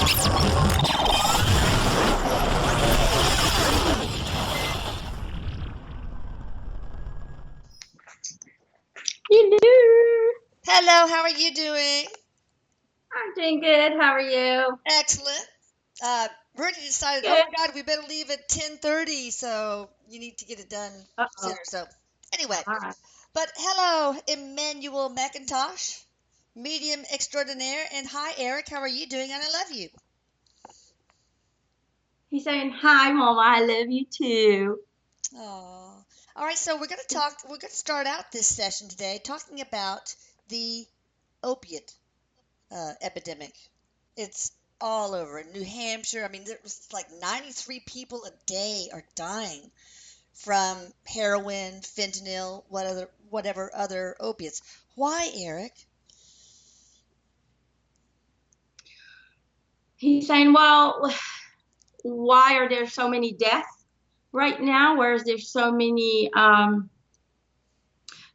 Hello. Hello, how are you doing? I'm doing good. How are you? Excellent. Brittany decided, oh Good. my God, we better leave at 10:30, so you need to get it done Uh-oh. sooner. So anyway, All right. but hello, Emmanuel McIntosh, medium extraordinaire, and hi, Eric, how are you doing? And I love you. He's saying, hi, Mama. I love you too. Oh, all right. So we're going to start out this session today talking about the opiate epidemic. It's all over New Hampshire. I mean, there's like 93 people a day are dying from heroin, fentanyl, whatever other opiates. Why, Eric? He's saying, well, why are there so many deaths right now? Whereas there's so many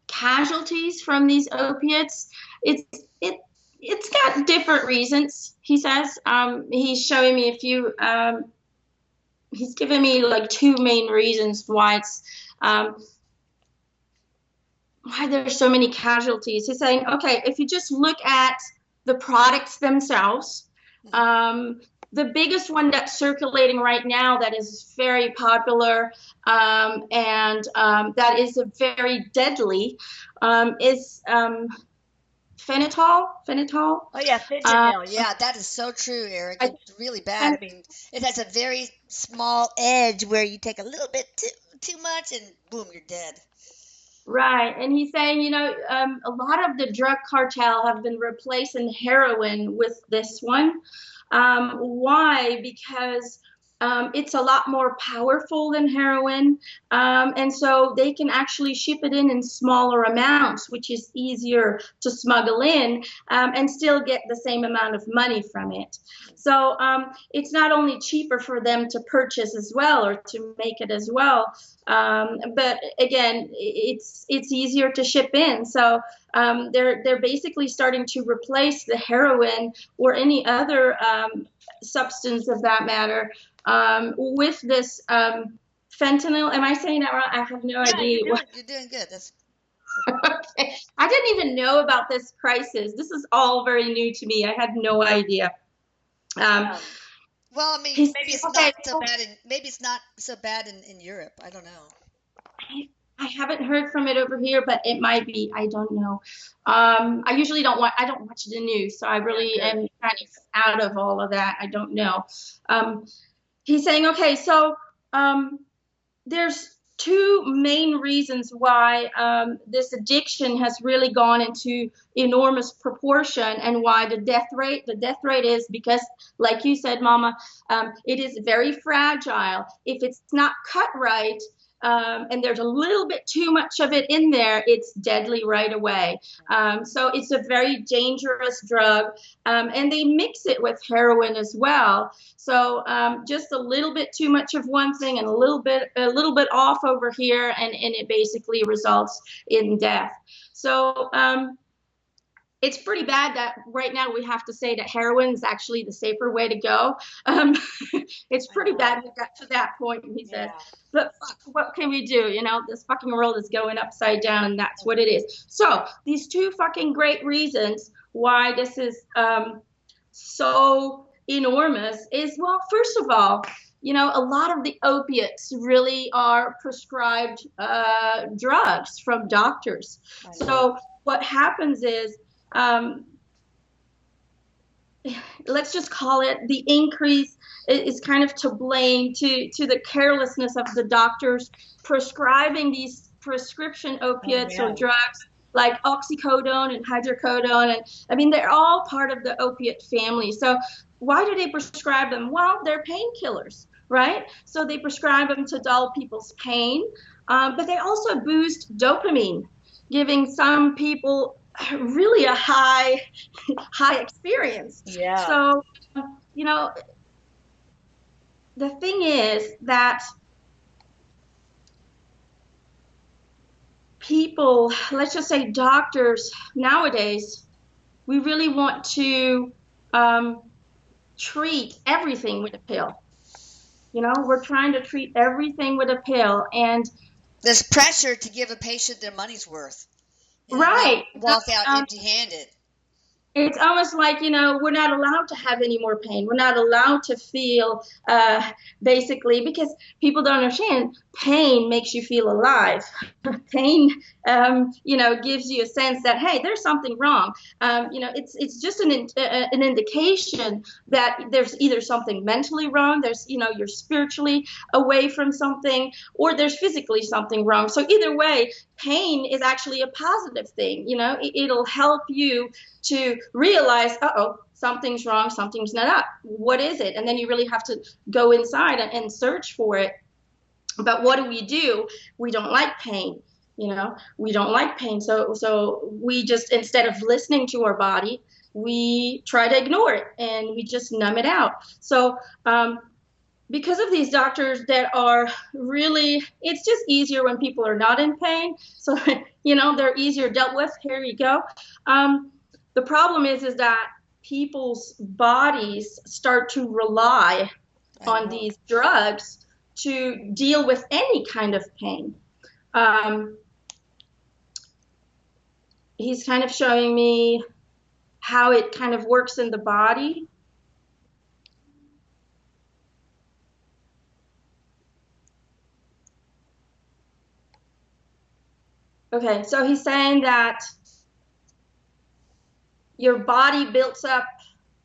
casualties from these opiates? It's it it's got different reasons. He says. He's showing me a few. He's given me like two main reasons why it's why there's so many casualties. He's saying, okay, if you just look at the products themselves, the biggest one that's circulating right now that is very popular and that is very deadly is phenitol. Phenitol. Oh yeah, fentanyl. Yeah, that is so true, Eric. I, It's really bad. I mean, it has a very small edge where you take a little bit too much and boom, you're dead. Right. And he's saying, a lot of the drug cartel have been replacing heroin with this one. Why? Because it's a lot more powerful than heroin. And so they can actually ship it in smaller amounts, which is easier to smuggle in and still get the same amount of money from it. So it's not only cheaper for them to purchase as well or to make it as well, but again, it's easier to ship in. So they're basically starting to replace the heroin or any other substance of that matter with this fentanyl. Am I saying that wrong? I have no idea. You're doing good. That's Okay. I didn't even know about this crisis. This is all very new to me. I had no idea. well, I mean, maybe it's okay, not so bad in Europe. I don't know. I haven't heard from it over here, but it might be. I don't know. I usually don't watch the news, so I really am kind of out of all of that. I don't know. He's saying, okay, so there's two main reasons why this addiction has really gone into enormous proportion, and why the death rate is because, like you said, Mama, it is very fragile. If it's not cut right, and there's a little bit too much of it in there, it's deadly right away. So it's a very dangerous drug, and they mix it with heroin as well. So just a little bit too much of one thing and a little bit off over here, and it basically results in death. So it's pretty bad that right now we have to say that heroin is actually the safer way to go. It's pretty bad we got to that point, he says. But fuck, what can we do? This fucking world is going upside down, and that's what it is. So these two fucking great reasons why this is so enormous is, well, first of all, a lot of the opiates really are prescribed drugs from doctors. So what happens is, let's just call it the increase is kind of to blame to the carelessness of the doctors prescribing these prescription opiates or drugs like oxycodone and hydrocodone. And I mean, they're all part of the opiate family. So why do they prescribe them? Well, they're painkillers, right? So they prescribe them to dull people's pain, but they also boost dopamine, giving some people really a high experience. Yeah. So, the thing is that people, let's just say doctors nowadays, we really want to treat everything with a pill. We're trying to treat everything with a pill. And There's pressure to give a patient their money's worth, not right. walk out empty-handed. It's almost like, we're not allowed to have any more pain. We're not allowed to feel, basically, because people don't understand pain makes you feel alive. Pain, gives you a sense that, hey, there's something wrong. It's just an indication that there's either something mentally wrong, there's, you're spiritually away from something, or there's physically something wrong. So either way, pain is actually a positive thing. It'll help you to realize, something's wrong, something's not up. What is it? And then you really have to go inside and search for it. But what do? We don't like pain. We don't like pain. So we just, instead of listening to our body, we try to ignore it and we just numb it out. So, because of these doctors that are really, it's just easier when people are not in pain. So, they're easier dealt with. Here you go. The problem is that people's bodies start to rely on these drugs to deal with any kind of pain. He's kind of showing me how it kind of works in the body. Okay, so he's saying that your body builds up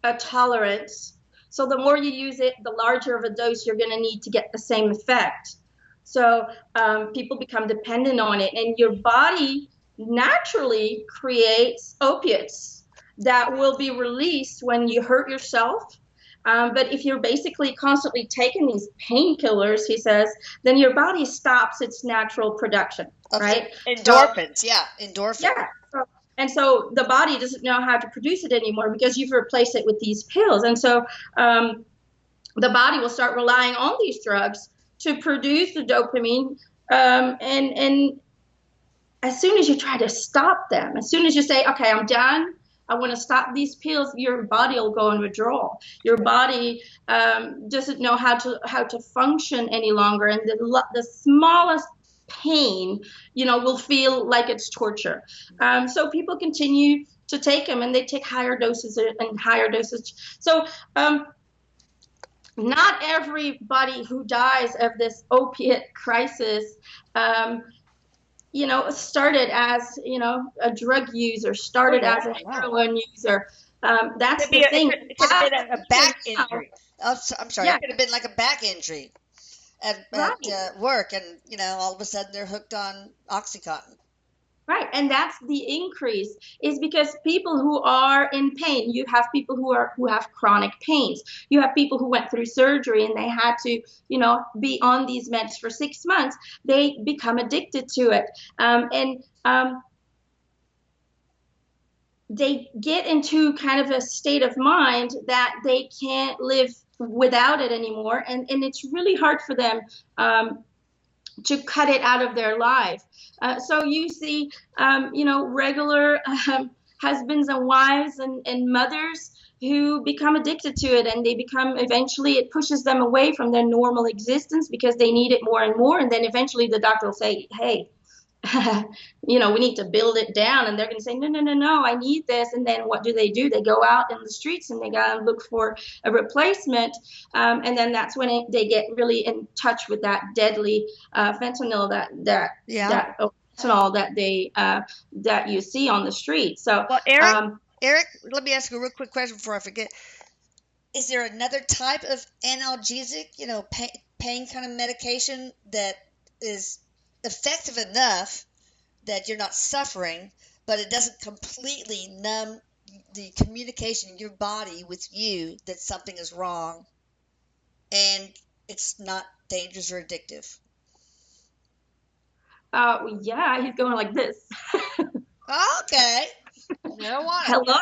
a tolerance. So the more you use it, the larger of a dose you're going to need to get the same effect. So people become dependent on it, and your body naturally creates opiates that will be released when you hurt yourself. But if you're basically constantly taking these painkillers, he says, then your body stops its natural production, right? Endorphins, endorphins. Yeah. And so the body doesn't know how to produce it anymore because you've replaced it with these pills. And so the body will start relying on these drugs to produce the dopamine. And as soon as you try to stop them, as soon as you say, okay, I'm done, I want to stop these pills, your body will go in withdrawal. Your body doesn't know how to function any longer. And the smallest pain, will feel like it's torture. So people continue to take them, and they take higher doses and higher dosage. So not everybody who dies of this opiate crisis, started as, a drug user, started as a heroin user. That's the thing. It could have been a back injury. I'm sorry. Yeah. It could have been like a back injury at work, and all of a sudden they're hooked on Oxycontin. Right, and that's the increase, is because people who are in pain, you have people who have chronic pains. You have people who went through surgery and they had to, be on these meds for 6 months. They become addicted to it, and they get into kind of a state of mind that they can't live without it anymore, and it's really hard for them to cut it out of their life. So you see, regular husbands and wives and mothers who become addicted to it, and eventually it pushes them away from their normal existence because they need it more and more. And then eventually the doctor will say, hey, we need to build it down. And they're going to say, no, I need this. And then what do? They go out in the streets and they got to look for a replacement. And then that's when they get really in touch with that deadly fentanyl, fentanyl that they that you see on the street. So, well, Erik, let me ask you a real quick question before I forget. Is there another type of analgesic, pain kind of medication that is effective enough that you're not suffering, but it doesn't completely numb the communication in your body with you that something is wrong, and it's not dangerous or addictive? Yeah, he's going like this. Okay. Marijuana. Hello.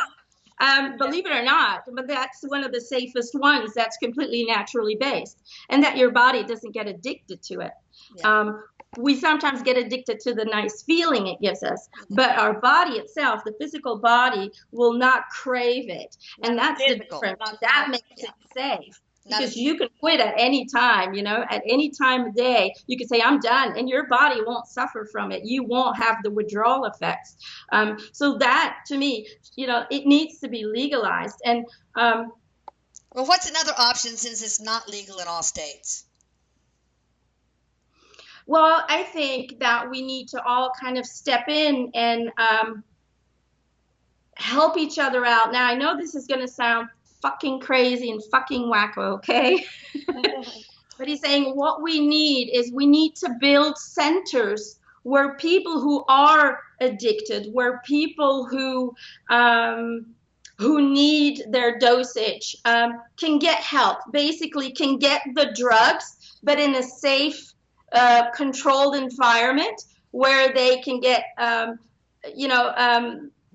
Believe it or not, but that's one of the safest ones that's completely naturally based, and that your body doesn't get addicted to it. Yeah. We sometimes get addicted to the nice feeling it gives us, but our body itself, the physical body, will not crave it. And that's the difference. That makes it safe. Because you can quit at any time, at any time of day, you can say, I'm done, and your body won't suffer from it. You won't have the withdrawal effects. So that, to me, it needs to be legalized. And well, what's another option since it's not legal in all states? Well, I think that we need to all kind of step in and help each other out. Now, I know this is going to sound fucking crazy and fucking wacko, okay? But he's saying what we need to build centers where people who are addicted, where people who need their dosage can get help, basically can get the drugs, but in a safe, controlled environment where they can get, the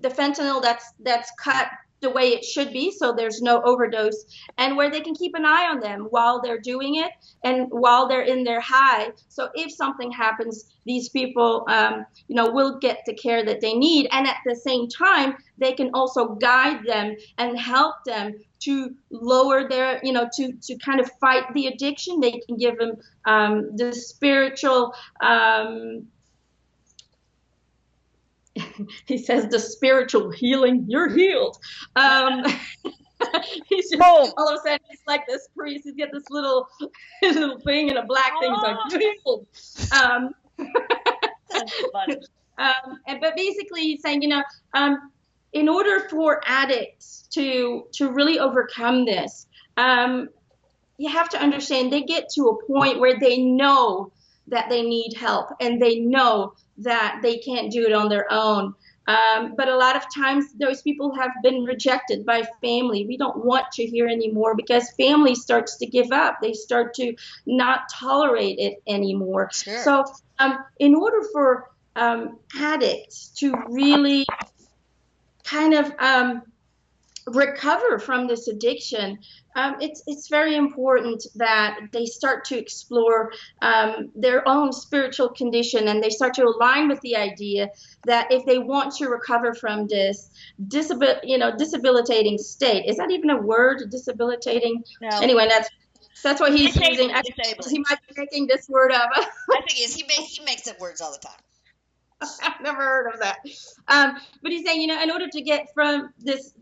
fentanyl that's cut the way it should be, so there's no overdose, and where they can keep an eye on them while they're doing it and while they're in their high. So if something happens, these people, will get the care that they need, and at the same time, they can also guide them and help them to lower their, to kind of fight the addiction. They can give them the spiritual. He says the spiritual healing. You're healed. He's just all of a sudden he's like this priest. He's got this little thing and a black thing. He's like, you're healed. That's funny. But basically, he's saying, in order for addicts to really overcome this, you have to understand they get to a point where they know that they need help and they know that they can't do it on their own. But a lot of times those people have been rejected by family. We don't want to hear anymore because family starts to give up. They start to not tolerate it anymore. Sure. So in order for addicts to really kind of recover from this addiction, it's very important that they start to explore their own spiritual condition, and they start to align with the idea that if they want to recover from this disabilitating state. Is that even a word, disabilitating? No. Anyway, that's what he's using. He might be making this word up. I think he is. He makes up words all the time. I've never heard of that. But he's saying, in order to get from this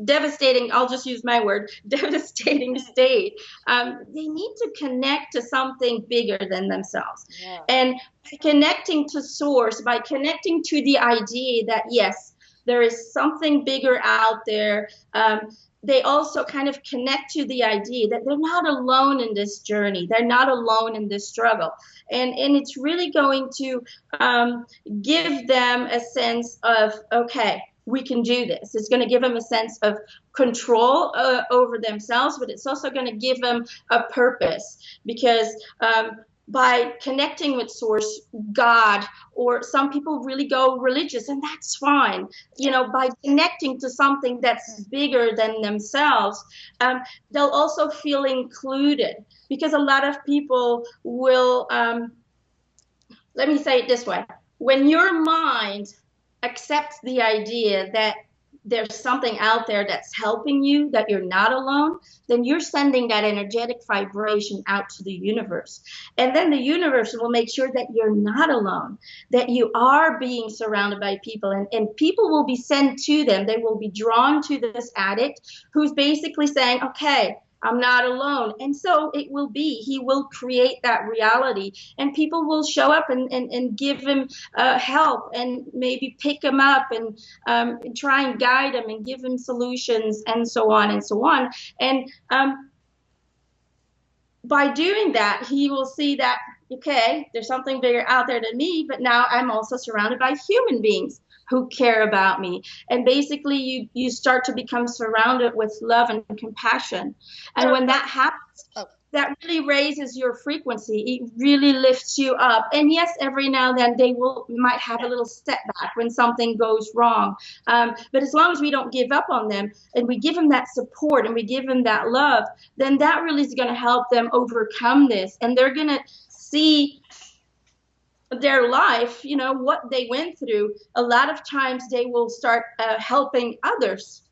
devastating, I'll just use my word, devastating state, they need to connect to something bigger than themselves. Yeah. And by connecting to source, by connecting to the idea that, yes, there is something bigger out there, they also kind of connect to the idea that they're not alone in this journey. They're not alone in this struggle. And it's really going to give them a sense of, okay, we can do this. It's going to give them a sense of control over themselves, but it's also going to give them a purpose because by connecting with source, God, or some people really go religious, and that's fine. By connecting to something that's bigger than themselves, they'll also feel included, because a lot of people will, let me say it this way. When your mind accepts the idea that there's something out there that's helping you, that you're not alone, then you're sending that energetic vibration out to the universe. And then the universe will make sure that you're not alone, that you are being surrounded by people, and people will be sent to them. They will be drawn to this addict who's basically saying, okay, I'm not alone. And so it will be. He will create that reality, and people will show up and give him help, and maybe pick him up and try and guide him and give him solutions, and so on and so on. And by doing that, he will see that, okay, there's something bigger out there than me, but now I'm also surrounded by human beings who care about me. And basically you start to become surrounded with love and compassion. And when that happens, that really raises your frequency. It really lifts you up. And yes, every now and then they might have a little setback when something goes wrong. But as long as we don't give up on them and we give them that support and we give them that love, then that really is going to help them overcome this. And they're going to see their life, what they went through. A lot of times they will start helping others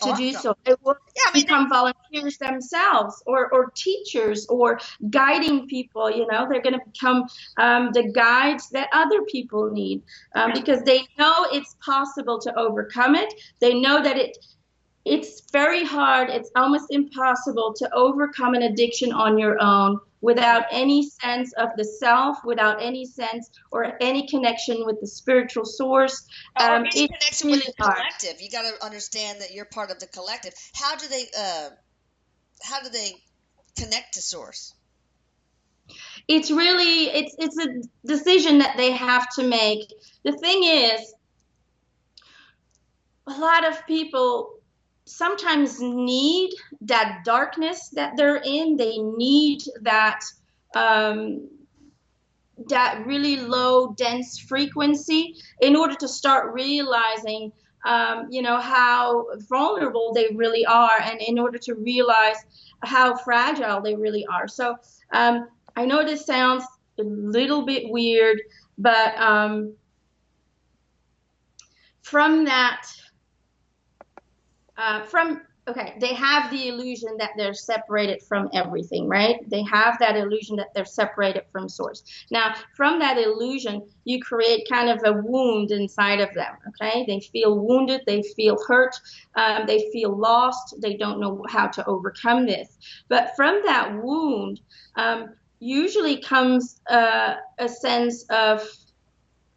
to do so. They will become volunteers themselves, or teachers, or guiding people. They're going to become the guides that other people need, because they know it's possible to overcome it. They know that it's very hard. It's almost impossible to overcome an addiction on your own without any sense of the self, without any sense or any connection with the spiritual source. Or any connection with the collective. You got to understand that you're part of the collective. How do they connect to source? It's really it's a decision that they have to make. The thing is, a lot of people sometimes need that darkness that they're in. They need that that really low, dense frequency in order to start realizing, how vulnerable they really are, and in order to realize how fragile they really are. So I know this sounds a little bit weird, but from that, they have the illusion that they're separated from everything, right? They have that illusion that they're separated from source. Now, from that illusion, you create kind of a wound inside of them, okay? They feel wounded, they feel hurt, they feel lost, they don't know how to overcome this. But from that wound, usually comes a sense of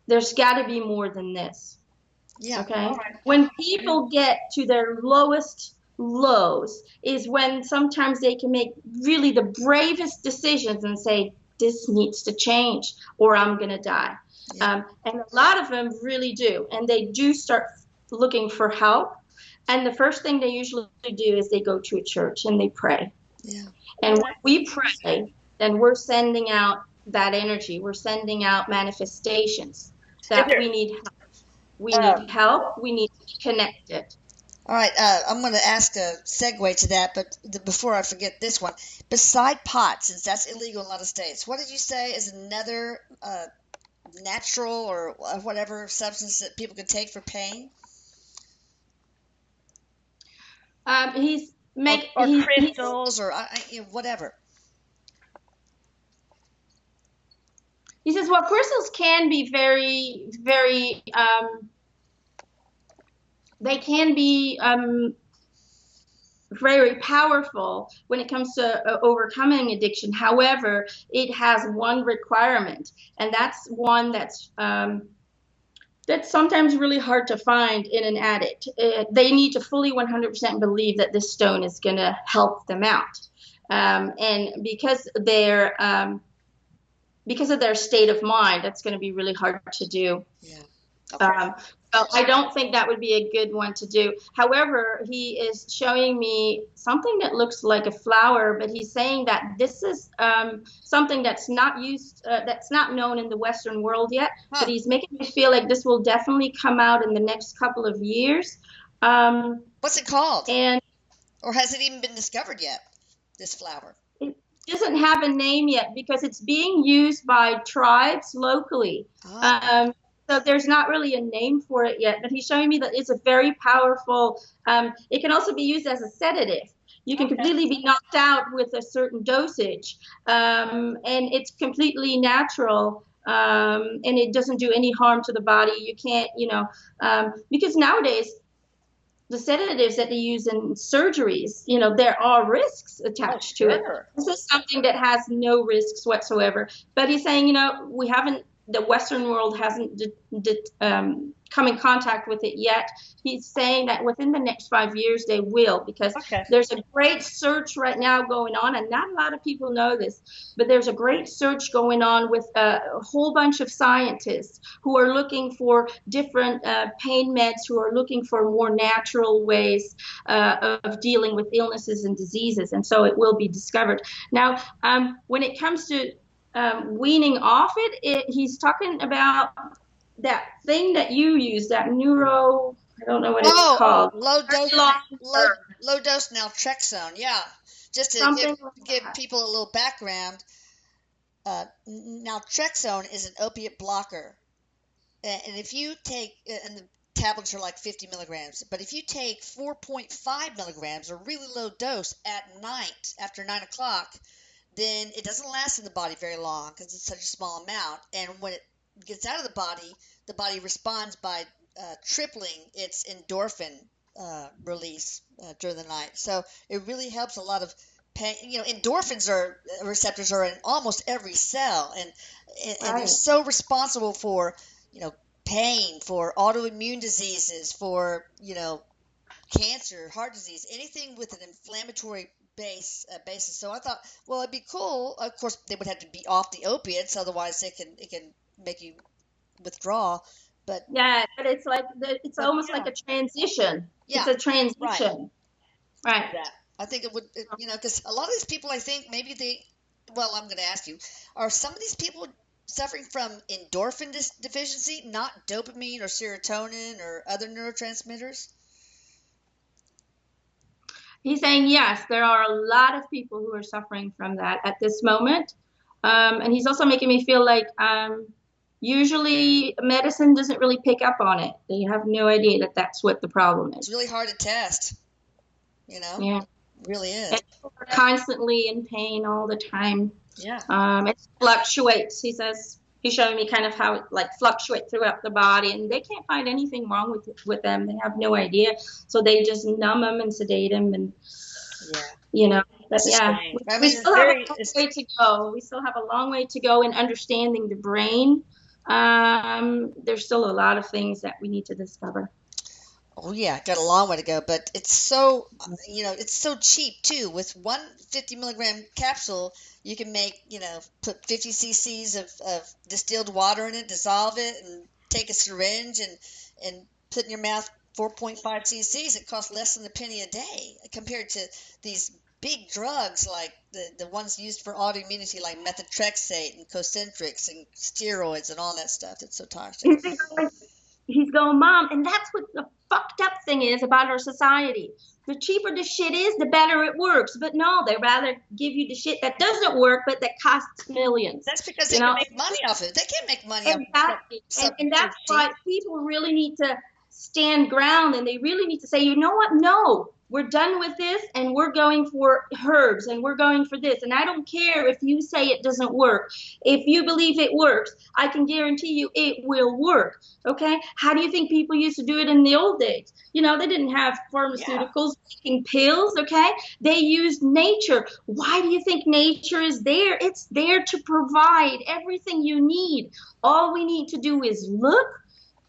there's got to be more than this. Yeah. Okay. When people get to their lowest lows is when sometimes they can make really the bravest decisions and say, this needs to change or I'm going to die. Yeah. And a lot of them really do. And they do start looking for help. And the first thing they usually do is they go to a church and they pray. Yeah. And when we pray, then we're sending out that energy. We're sending out manifestations that we need help. We need help. We need to be connected. All right. I'm going to ask a segue to that, but before I forget this one, beside pot, since that's illegal in a lot of states, what did you say is another natural or whatever substance that people can take for pain? Crystals or whatever. He says, well, crystals can be very, very, they can be very powerful when it comes to overcoming addiction. However, it has one requirement, and that's one that's sometimes really hard to find in an addict. They need to fully 100% believe that this stone is going to help them out. And because of their state of mind, that's going to be really hard to do. Yeah. Okay. So I don't think that would be a good one to do. However, he is showing me something that looks like a flower, but he's saying that this is something that's not used, that's not known in the Western world yet. Huh. But he's making me feel like this will definitely come out in the next couple of years. What's it called? Or has it even been discovered yet, this flower? Doesn't have a name yet because it's being used by tribes locally. Oh. So there's not really a name for it yet, but he's showing me that it's a very powerful, it can also be used as a sedative. You can completely be knocked out with a certain dosage, and it's completely natural, and it doesn't do any harm to the body. You can't, because nowadays, the sedatives that they use in surgeries, there are risks attached to it. This is something that has no risks whatsoever. But he's saying, the Western world hasn't come in contact with it yet. He's saying that within the next 5 years they will, because Okay. there's a great search right now going on, and not a lot of people know this, but there's a great search going on with a whole bunch of scientists who are looking for different pain meds, who are looking for more natural ways of dealing with illnesses and diseases, and so it will be discovered. Now, when it comes to weaning off he's talking about that thing that you use, that I don't know what it's called. Low dose, Long term, low dose naltrexone. Yeah, just to something like give that. people a little background. Naltrexone is an opiate blocker, and if you take, and the tablets are like 50 milligrams, but if you take 4.5 milligrams, a really low dose at night after 9 o'clock, then it doesn't last in the body very long because it's such a small amount. And when it gets out of the body responds by tripling its endorphin release during the night. So it really helps a lot of pain. Endorphins are receptors are in almost every cell, and they're Right. so responsible for pain, for autoimmune diseases, for cancer, heart disease, anything with an inflammatory basis. So I thought, well, it'd be cool. Of course, they would have to be off the opiates, otherwise it can make you withdraw. But Yeah, but it's like it's almost like yeah, a transition. It's yeah, a right. transition, right? That I think it would, because a lot of these people, I think maybe well, I'm going to ask you, are some of these people suffering from endorphin deficiency, not dopamine or serotonin or other neurotransmitters? He's saying yes, there are a lot of people who are suffering from that at this moment. And he's also making me feel like usually medicine doesn't really pick up on it. They have no idea that that's what the problem It's is. really hard to test, you know, Yeah. it really is. And people are constantly in pain all the time. Yeah. It fluctuates. He says he's showing me kind of how it like fluctuates throughout the body, and they can't find anything wrong with them. They have no idea, so they just numb them and sedate them, and Yeah. But It's a yeah, shame. I we mean, it's still have a very, long it's, way to go. We still have a long way to go in understanding the brain. There's still a lot of things that we need to discover. oh yeah, got a long way to go, but it's so, it's so cheap too. With one 50 milligram capsule, you can make, put 50 cc's of distilled water in it, dissolve it, and take a syringe and put in your mouth 4.5 cc's. It costs less than a penny a day compared to these big drugs like the ones used for autoimmunity, like methotrexate and Concentrix and steroids and all that stuff. It's so toxic. He's going, Mom, and that's what the fucked up thing is about our society. The cheaper the shit is, the better it works. But no, they rather give you the shit that doesn't work, but that costs millions. That's because they You can know, make money off it. They can't make money off of exactly. And something so that's cheap. why people really need to stand ground, and they really need to say, you know what? No, we're done with this, and we're going for herbs, and we're going for this. And I don't care if you say it doesn't work. If you believe it works, I can guarantee you it will work. Okay? How do you think people used to do it in the old days? They didn't have Yeah. pharmaceuticals making pills. Okay? They used nature. Why do you think nature is there? It's there to provide everything you need. All we need to do is look,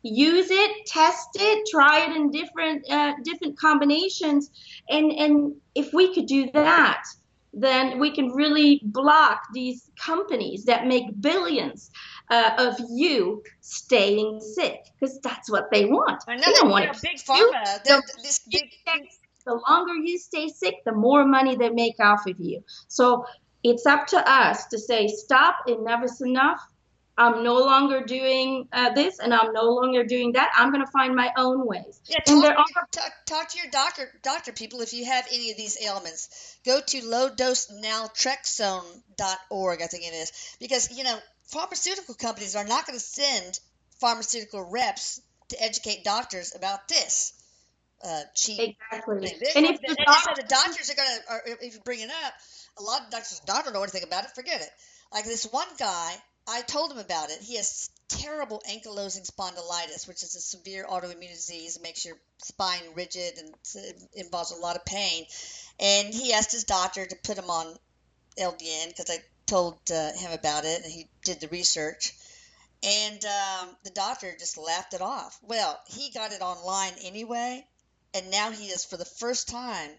use it, test it, try it in different combinations, and if we could do that, then we can really block these companies that make billions of you staying sick, because that's what they want. I know They don't want to big keep you. pharma. The, This you big. stay sick, the longer you stay sick, the more money they make off of you. So it's up to us to say, stop, enough's enough. I'm no longer doing this, and I'm no longer doing that. I'm going to find my own ways. Yeah, And there are, talk to your doctor people if you have any of these ailments. Go to lowdosenaltrexone.org, I think it is, because pharmaceutical companies are not going to send pharmaceutical reps to educate doctors about this cheap exactly. thing. They And want, if the and so the doctor, doctors are going to, if you bring it up, a lot of doctors don't know anything about it. Forget it. Like this one guy, I told him about it. He has terrible ankylosing spondylitis, which is a severe autoimmune disease. It makes your spine rigid and it involves a lot of pain. And he asked his doctor to put him on LDN because I told him about it, and he did the research. And the doctor just laughed it off. Well, he got it online anyway, and now he is, for the first time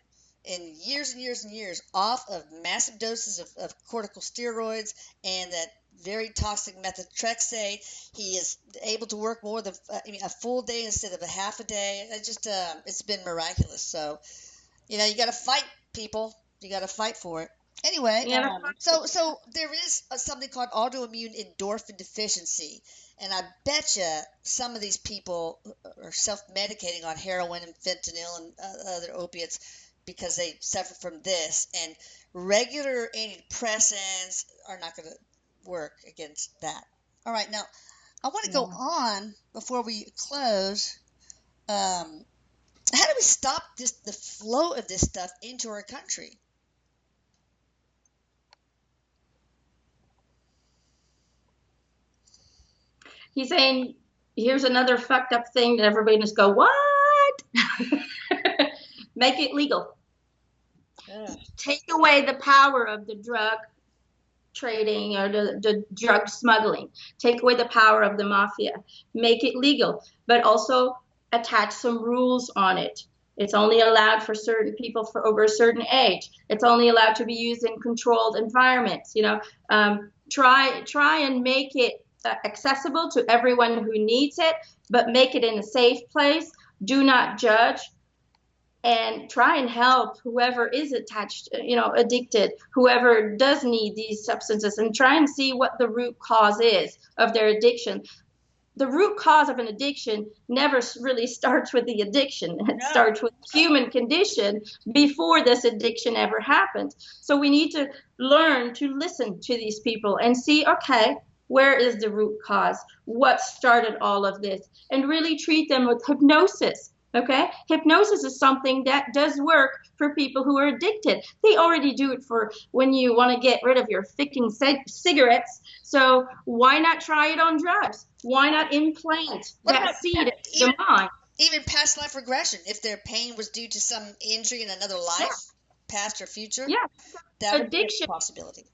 in years and years and years, off of massive doses of corticosteroids and that very toxic methotrexate. He is able to work more than a full day instead of a half a day. It's been miraculous. So you got to fight, people. You got to fight for it. Anyway, Yeah. so there is something called autoimmune endorphin deficiency, and I bet you some of these people are self-medicating on heroin and fentanyl and other opiates because they suffer from this, and regular antidepressants are not going to work against that. All right, now I want to go on before we close. How do we stop the flow of this stuff into our country? He's saying, here's another fucked up thing that everybody just go, what? Make it legal. Ugh. Take away the power of the drug trading or the drug smuggling. Take away the power of the mafia. Make it legal, but also attach some rules on it. It's only allowed for certain people for over a certain age. It's only allowed to be used in controlled environments. Try and make it accessible to everyone who needs it, but make it in a safe place. Do not judge, and try and help whoever is addicted, whoever does need these substances, and try and see what the root cause is of their addiction. The root cause of an addiction never really starts with the addiction. It starts with the human condition before this addiction ever happened. So we need to learn to listen to these people and see, okay, where is the root cause? What started all of this? And really treat them with hypnosis. Okay, hypnosis is something that does work for people who are addicted. They already do it for when you want to get rid of your ficking cigarettes. So why not try it on drugs? Why not implant that seed into the mind? Even past life regression, if their pain was due to some injury in another life, past or future, that would be a possibility.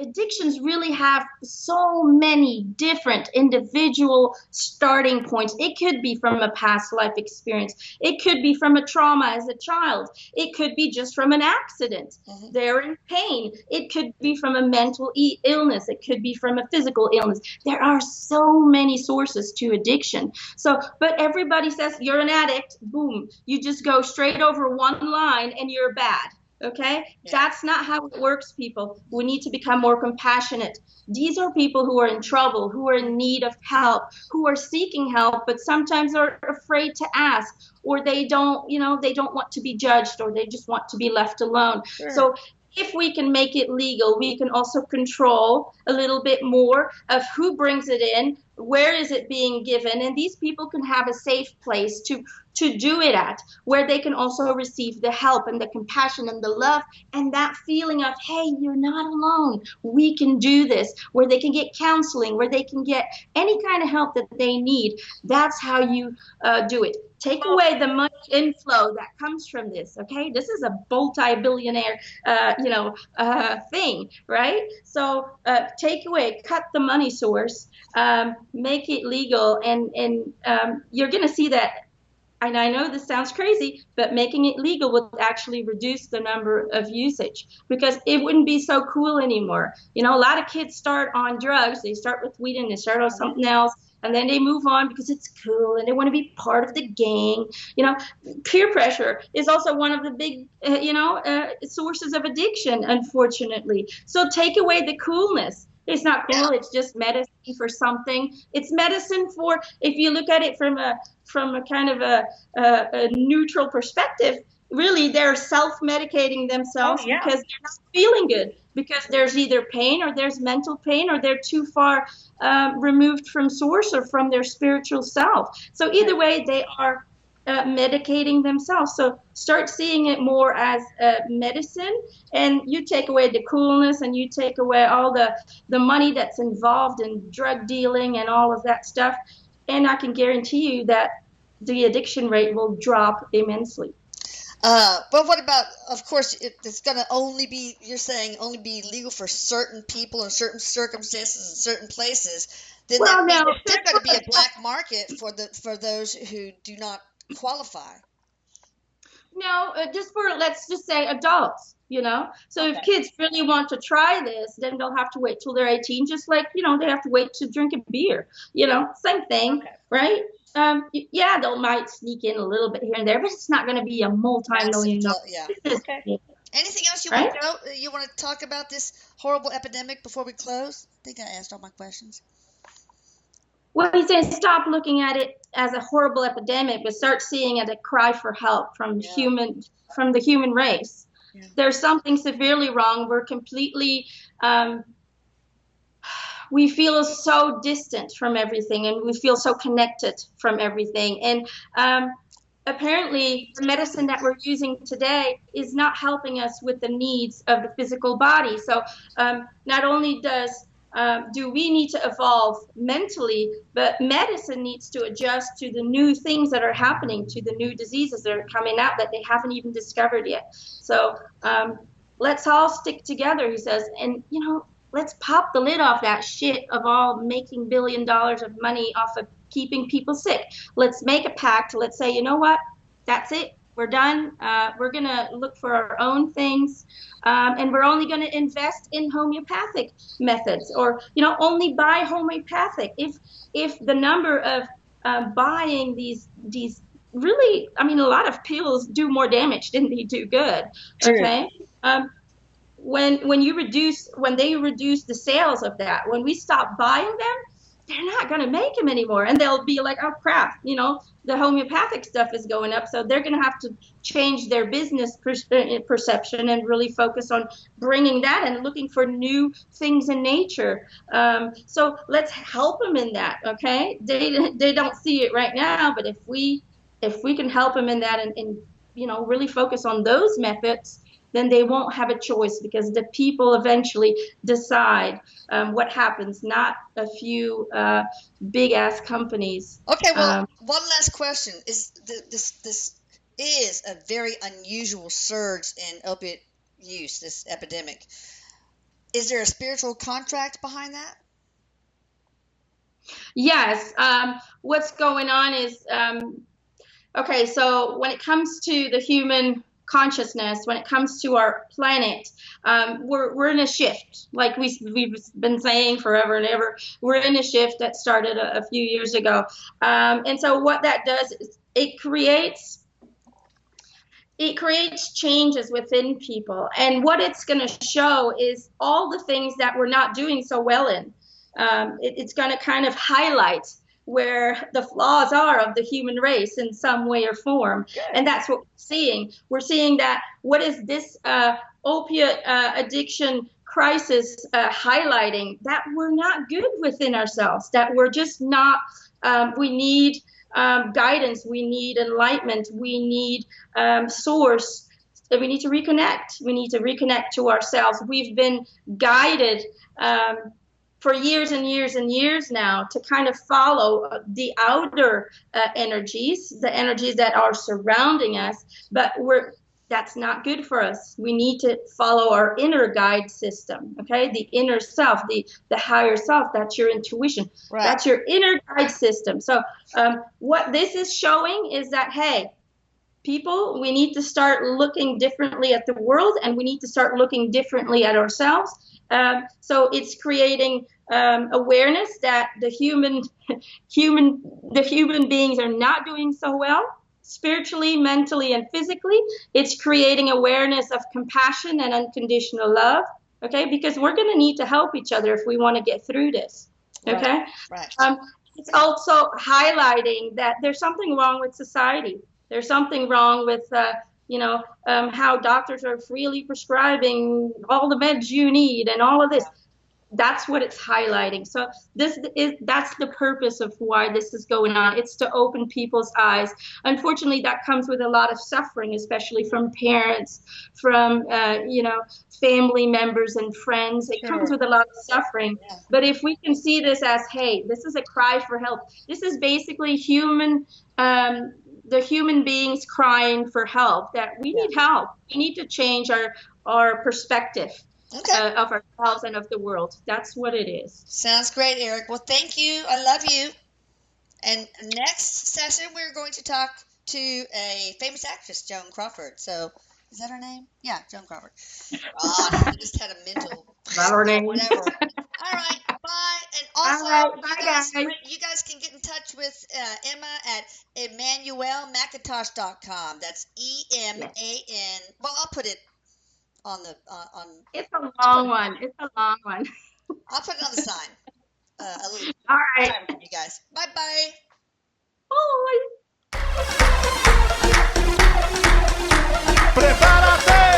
Addictions really have so many different individual starting points. It could be from a past life experience. It could be from a trauma as a child. It could be just from an accident. Mm-hmm. They're in pain. It could be from a mental illness. It could be from a physical illness. There are so many sources to addiction. But everybody says you're an addict. Boom. You just go straight over one line and you're bad. Okay, that's not how it works, people. We need to become more compassionate. These are people who are in trouble, who are in need of help, who are seeking help, but sometimes are afraid to ask, or they don't want to be judged, or they just want to be left alone. Sure. So if we can make it legal, we can also control a little bit more of who brings it in, where is it being given, and these people can have a safe place to do it at, where they can also receive the help and the compassion and the love and that feeling of, hey, you're not alone, we can do this, where they can get counseling, where they can get any kind of help that they need. That's how you do it. Take away the money inflow that comes from this. Okay, this is a multi-billionaire, thing, right? So take away, cut the money source, make it legal, and you're going to see that. And I know this sounds crazy, but making it legal would actually reduce the number of usage, because it wouldn't be so cool anymore. A lot of kids start on drugs. They start with weed and they start on something else, and then they move on because it's cool and they want to be part of the gang. Peer pressure is also one of the big, sources of addiction, unfortunately. So take away the coolness. It's not cool. It's just medicine for something. It's medicine for, if you look at it from a kind of a neutral perspective, really they're self-medicating themselves because they're not feeling good, because there's either pain or there's mental pain, or they're too far removed from source or from their spiritual self. So either way, they are medicating themselves. So start seeing it more as medicine, and you take away the coolness and you take away all the money that's involved in drug dealing and all of that stuff, and I can guarantee you that the addiction rate will drop immensely. But what about, of course, it's going to only be, you're saying, only be legal for certain people in certain circumstances and certain places. then that Well, means now, there's still going to be a black market for those who do not qualify. no, just for, let's just say adults, So if Okay. kids really want to try this, then they'll have to wait till they're 18, just like, they have to wait to drink a beer, same thing, Okay. right? Yeah, they might sneak in a little bit here and there, but it's not going to be a Massive multi-million dollar flow. Yeah. business, Okay. Anything else you want right? to go? You want to talk about this horrible epidemic before we close? I think I asked all my questions. Well, he says stop looking at it as a horrible epidemic, but start seeing it as a cry for help Yeah. from the human race. Yeah. There's something severely wrong. We're completely we feel so distant from everything, and we feel so connected from everything. And apparently, the medicine that we're using today is not helping us with the needs of the physical body. So not only do we need to evolve mentally, but medicine needs to adjust to the new things that are happening, to the new diseases that are coming out that they haven't even discovered yet. So let's all stick together, he says, and let's pop the lid off that shit of all making $1 billion of money off of keeping people sick. Let's make a pact. Let's say, you know what? That's it. We're done. We're going to look for our own things. And we're only going to invest in homeopathic methods, or, only buy homeopathic. If the number of buying these really, I mean, a lot of pills do more damage than they do good. True. Okay. When they reduce the sales of that, when we stop buying them, they're not going to make them anymore, and they'll be like, oh crap, the homeopathic stuff is going up, so they're going to have to change their business perception and really focus on bringing that and looking for new things in nature. So let's help them in that. Okay, they don't see it right now, but if we can help them in that, and really focus on those methods, then they won't have a choice, because the people eventually decide what happens, not a few big ass companies. Okay, well, one last question is this is a very unusual surge in opiate use, this epidemic. Is there a spiritual contract behind that? Yes. What's going on is, okay, so when it comes to the human consciousness, when it comes to our planet, we're in a shift, like we've been saying forever and ever. We're in a shift that started a few years ago, and so what that does is it creates changes within people, and what it's going to show is all the things that we're not doing so well in. It's going to kind of highlight where the flaws are of the human race in some way or form. Good. And that's what we're seeing. We're seeing that what is this opiate addiction crisis highlighting? That we're not good within ourselves, that we're just not, we need guidance, we need enlightenment, we need source. We need to reconnect. We need to reconnect to ourselves. We've been guided for years and years and years now to kind of follow the outer energies, the energies that are surrounding us, but that's not good for us. We need to follow our inner guide system, okay? The inner self, the higher self, that's your intuition. Right. That's your inner guide system. So what this is showing is that, hey, people, we need to start looking differently at the world, and we need to start looking differently at ourselves. So it's creating awareness that the human beings are not doing so well, spiritually, mentally, and physically. It's creating awareness of compassion and unconditional love. Okay, because we're going to need to help each other if we want to get through this. Okay. Right. It's also highlighting that there's something wrong with society. There's something wrong with, how doctors are freely prescribing all the meds you need and all of this. That's what it's highlighting. So that's the purpose of why this is going on. It's to open people's eyes. Unfortunately, that comes with a lot of suffering, especially from parents, from, family members and friends. It comes with a lot of suffering. Yeah. But if we can see this as, hey, this is a cry for help. This is basically the human beings crying for help, that we need help. We need to change our perspective. Okay. of ourselves and of the world. That's what it is. Sounds great, Eric. Well, thank you. I love you. And next session, we're going to talk to a famous actress, Joan Crawford. So, is that her name? Yeah, Joan Crawford. God, I just had a mental, Learning. whatever. All right, bye. And All also, right. Bye, guys. you guys can get in touch with Emma at EmmanuelMacintosh.com. That's Yes. EMAN. Well, I'll put it on the on. It's a I'll put long one. It's a long one. I'll put it on the sign. A little All right. time for you guys. Bye bye. Bye. Prepárate.